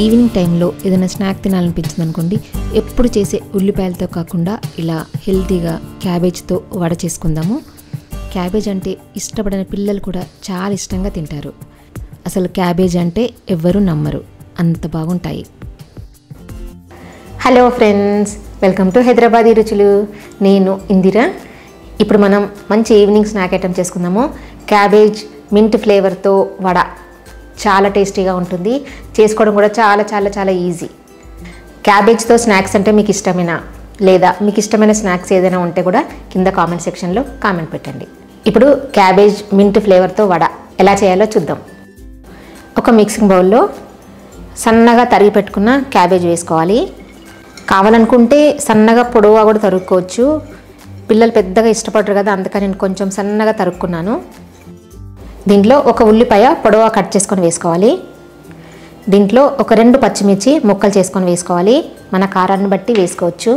Evening టైంలో ఏదైనా snack తినాలనిపించింది అనుకోండి, ఎప్పుడు చేసే ఉల్లిపాయలతో కాకుండా ఇలా హెల్తీగా క్యాబేజ్తో వడ చేసుకుందాము. క్యాబేజ్ అంటే ఇష్టపడని పిల్లలు కూడా చాలా ఇష్టంగా తింటారు. అసలు క్యాబేజ్ అంటే ఎవ్వరూ నమ్మరు, అంత బాగుంటాయి. Hello friends, welcome to Hyderabadi రుచులు. నేను ఇందిరా. ఇప్పుడు మనం మంచి ఈవినింగ్ స్నాక్ ఐటెం చేసుకుందాము. క్యాబేజ్ మింట్ ఫ్లేవర్తో వడ చాలా టేస్టీగా ఉంటుంది. చేసుకోవడం కూడా చాలా చాలా చాలా ఈజీ. క్యాబేజ్తో స్నాక్స్ అంటే మీకు ఇష్టమేనా, లేదా మీకు ఇష్టమైన స్నాక్స్ ఏదైనా ఉంటే కూడా కింద కామెంట్ సెక్షన్లో కామెంట్ పెట్టండి. ఇప్పుడు క్యాబేజ్ మింట్ ఫ్లేవర్తో వడ ఎలా చేయాలో చూద్దాం. ఒక మిక్సింగ్ బౌల్లో సన్నగా తరిగి పెట్టుకున్న క్యాబేజ్ వేసుకోవాలి. కావాలనుకుంటే సన్నగా పొడవుగా కూడా తరుక్కోవచ్చు. పిల్లలు పెద్దగా ఇష్టపడరు కదా, అందుకని నేను కొంచెం సన్నగా తరుక్కున్నాను. దీంట్లో ఒక ఉల్లిపాయ పొడవుగా కట్ చేసుకొని వేసుకోవాలి. దీంట్లో ఒక 2 పచ్చిమిర్చి ముక్కలు చేసుకొని వేసుకోవాలి. మన కారాన్ని బట్టి వేసుకోవచ్చు.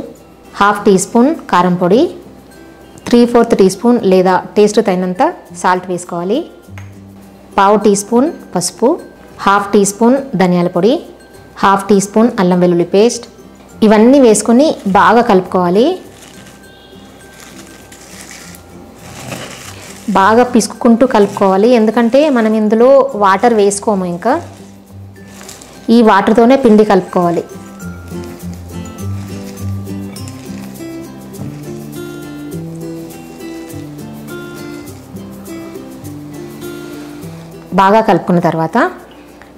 1/2 టీ స్పూన్ కారం పొడి, 3/4 టీ స్పూన్ లేదా టేస్ట్ తగినంత సాల్ట్ వేసుకోవాలి. 1/2 టీ స్పూన్ పసుపు, 1/2 టీ స్పూన్ ధనియాల పొడి, 1/2 టీ స్పూన్ అల్లం వెల్లుల్లి పేస్ట్. ఇవన్నీ వేసుకొని బాగా కలుపుకోవాలి. బాగా పిసుకుంటూ కలుపుకోవాలి, ఎందుకంటే మనం ఇందులో వాటర్ వేసుకోము. ఇంకా ఈ వాటర్తోనే పిండి కలుపుకోవాలి. బాగా కలుపుకున్న తర్వాత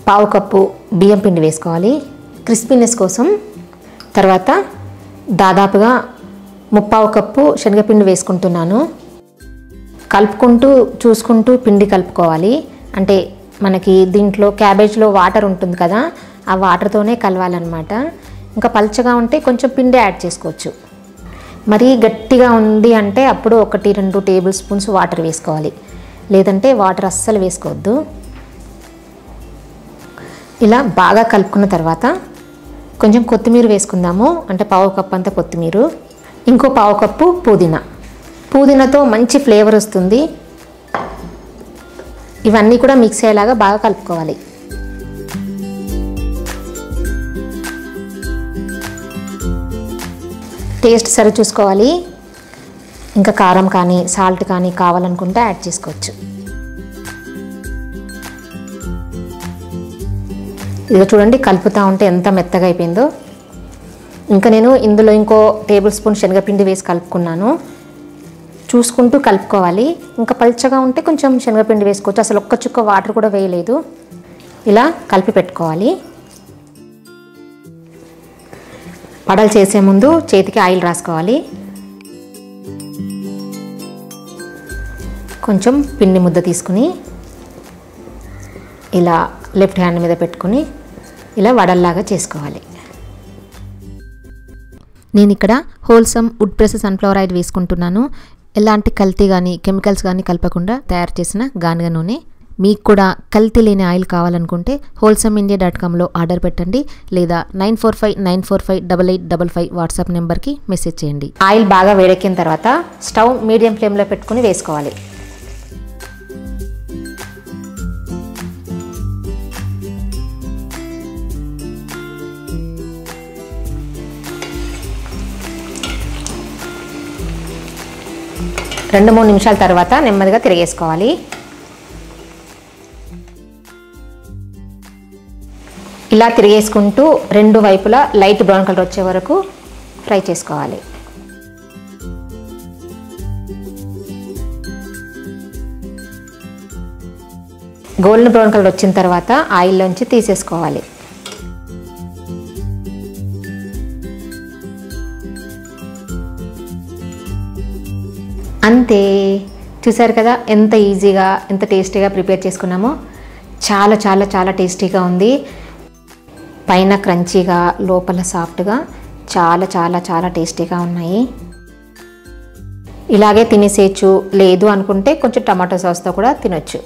1/2 కప్పు బియ్యం పిండి వేసుకోవాలి క్రిస్పీనెస్ కోసం. తర్వాత దాదాపుగా 3/4 కప్పు శనగపిండి వేసుకుంటున్నాను. కలుపుకుంటూ చూసుకుంటూ పిండి కలుపుకోవాలి. అంటే మనకి దీంట్లో క్యాబేజ్లో వాటర్ ఉంటుంది కదా, ఆ వాటర్తోనే కలవాలన్నమాట. ఇంకా పల్చగా ఉంటే కొంచెం పిండి యాడ్ చేసుకోవచ్చు. మరీ గట్టిగా ఉంది అంటే అప్పుడు 1-2 టేబుల్ స్పూన్స్ వాటర్ వేసుకోవాలి, లేదంటే వాటర్ అస్సలు వేసుకోవద్దు. ఇలా బాగా కలుపుకున్న తర్వాత కొంచెం కొత్తిమీర వేసుకుందాము. అంటే 1/4 కప్పు అంత కొత్తిమీర, ఇంకో 1/4 కప్పు పుదీనా. పుదీనాతో మంచి ఫ్లేవర్ వస్తుంది. ఇవన్నీ కూడా మిక్స్ అయ్యేలాగా బాగా కలుపుకోవాలి. టేస్ట్ సరి చూసుకోవాలి. ఇంకా కారం కానీ సాల్ట్ కానీ కావాలనుకుంటే యాడ్ చేసుకోవచ్చు. ఇదిగో చూడండి, కలుపుతూ ఉంటే ఎంత మెత్తగా అయిపోయిందో. ఇంకా నేను ఇందులో ఇంకో టేబుల్ స్పూన్ శనగపిండి వేసి కలుపుకున్నాను. చూసుకుంటూ కలుపుకోవాలి. ఇంకా పల్చగా ఉంటే కొంచెం శనగపిండి వేసుకోవచ్చు. అసలు ఒక్క చుక్క వాటర్ కూడా వేయలేదు. ఇలా కలిపి పెట్టుకోవాలి. వడలు చేసే ముందు చేతికి ఆయిల్ రాసుకోవాలి. కొంచెం పిండి ముద్ద తీసుకుని ఇలా లెఫ్ట్ హ్యాండ్ మీద పెట్టుకుని ఇలా వడల్లాగా చేసుకోవాలి. నేను ఇక్కడ wholesome wood press sunflower oil వేసుకుంటున్నాను. ఎలాంటి కల్తీ కానీ కెమికల్స్ కానీ కలపకుండా తయారు చేసిన గానుగ నూనె. మీకు కూడా కల్తీ లేని ఆయిల్ కావాలనుకుంటే wholesameindia.comలో ఆర్డర్ పెట్టండి, లేదా 9459458855 వాట్సాప్ నెంబర్కి మెసేజ్ చేయండి. ఆయిల్ బాగా వేడెక్కిన తర్వాత స్టవ్ మీడియం ఫ్లేమ్లో పెట్టుకుని వేసుకోవాలి. రెండు 3 నిమిషాల తర్వాత నెమ్మదిగా తిరిగేసుకోవాలి. ఇలా తిరిగేసుకుంటూ 2 వైపులా లైట్ బ్రౌన్ కలర్ వచ్చే వరకు ఫ్రై చేసుకోవాలి. గోల్డెన్ బ్రౌన్ కలర్ వచ్చిన తర్వాత ఆయిల్లోంచి తీసేసుకోవాలి. అంతే, చూసారు కదా ఎంత ఈజీగా ఎంత టేస్టీగా ప్రిపేర్ చేసుకున్నామో. చాలా చాలా చాలా టేస్టీగా ఉంది. పైన క్రంచీగా లోపల సాఫ్ట్గా చాలా చాలా చాలా టేస్టీగా ఉన్నాయి. ఇలాగే తినేసేయచ్చు, లేదు అనుకుంటే కొంచెం టమాటో సాస్తో కూడా తినొచ్చు.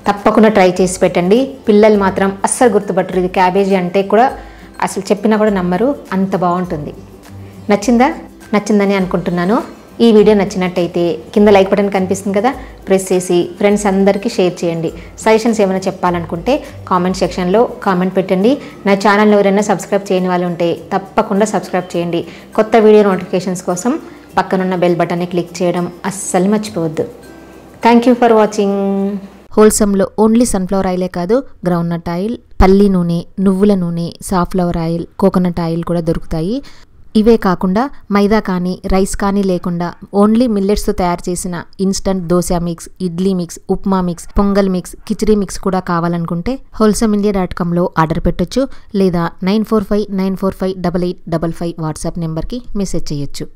తప్పకుండా ట్రై చేసి పెట్టండి. పిల్లలు మాత్రం అస్సలు గుర్తుపట్టరు. ఇది క్యాబేజీ అంటే కూడా అసలు చెప్పినా కూడా నమ్మరు, అంత బాగుంటుంది. నచ్చిందా? నచ్చిందని అనుకుంటున్నాను. ఈ వీడియో నచ్చినట్టయితే కింద లైక్ బటన్ కనిపిస్తుంది కదా, ప్రెస్ చేసి ఫ్రెండ్స్ అందరికీ షేర్ చేయండి. సజెషన్స్ ఏమైనా చెప్పాలనుకుంటే కామెంట్ సెక్షన్లో కామెంట్ పెట్టండి. నా ఛానల్లో ఎవరైనా సబ్స్క్రైబ్ చేయని వాళ్ళు ఉంటే తప్పకుండా సబ్స్క్రైబ్ చేయండి. కొత్త వీడియో నోటిఫికేషన్స్ కోసం పక్కనున్న బెల్ బటన్ని క్లిక్ చేయడం అస్సలు మర్చిపోవద్దు. Thank you for watching. హోల్సమ్లో ఓన్లీ సన్ఫ్లవర్ ఆయిలే కాదు, గ్రౌండ్నట్ ఆయిల్, పల్లి నూనె, నువ్వుల నూనె, సాఫ్లవర్ ఆయిల్, కోకోనట్ ఆయిల్ కూడా దొరుకుతాయి. ఇవే కాకుండా మైదా కానీ రైస్ కానీ లేకుండా ఓన్లీ మిల్లెట్స్తో తయారు చేసిన instant dosa mix, idli mix, upma mix, pongal mix, khichdi mix కూడా కావాలనుకుంటే wholesameindia.comలో ఆర్డర్ పెట్టొచ్చు, లేదా 9459458855 వాట్సాప్ నెంబర్కి మెసేజ్ చేయొచ్చు.